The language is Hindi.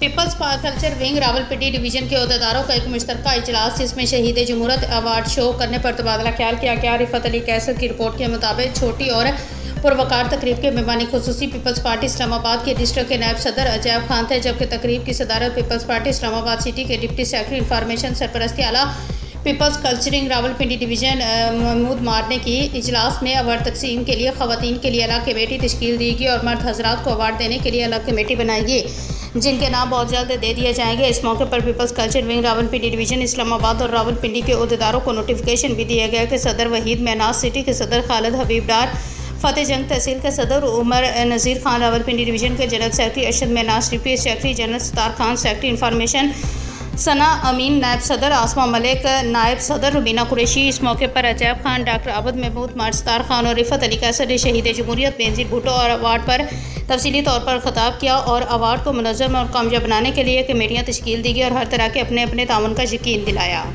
Peoples culture wing Rawalpindi division के अहदेदारों का एक मुश्तरका इजलास जिसमें शहीद जमहूरियत अवार्ड शो करने पर तबादला ख्याल किया गया। रिफत अली कैसर की रिपोर्ट के मुताबिक छोटी और पुरवकार तकरीब के मेहमानी खुसूसी पीपल्स पार्टी इस्लामाबाद के डिस्ट्रिक्ट के नायब सदर अजैब खान थे, जबकि तकरीब की सदारत पीपल्स पार्टी इस्लामाबाद सिटी के डिप्टी सेक्रेटरी इंफॉर्मेशन सरपरस्ती आला peoples culture wing Rawalpindi division Mahmood मार ने की। इजलास में अवार्ड तकसीम के लिए ख़वातीन के लिए अलग कमेटी तश्कील दी गई और मर्द हजरात को अवार्ड देने के लिए अलग कमेटी बनाई गई, जिनके नाम बहुत जल्द दे दिए जाएंगे। इस मौके पर peoples culture wing Rawalpindi division Islamabad और रावलपिंडी के अहदेदारों को नोटिफिकेशन भी दिया गया कि सदर वहीद महनाज सिटी के सदर खालिद हबीब डार, फतेह जंग तहसील के सदर उमर नज़ीर खान, रावलपिंडी डिवीजन के general secretary Arshad Mahnaz, deputy secretary general Sattar Khan, secretary information Sana Amin, नायब सदर आसमा मलिक, नायब सदर रुबीना कुरैशी। इस मौके पर अजैब खान, डॉक्टर आबद महमूद, मार्सतार खान और रिफत अली कैसर ने शहीद जमहूरियत बेनज़ीर भुट्टो और अवार्ड पर तफसीली तौर पर खिताब किया और अवार्ड को मुनज़्ज़म और कामयाब बनाने के लिए कमेटियाँ तश्कील दी गई और हर तरह के अपने अपने ताउन का यकीन दिलाया।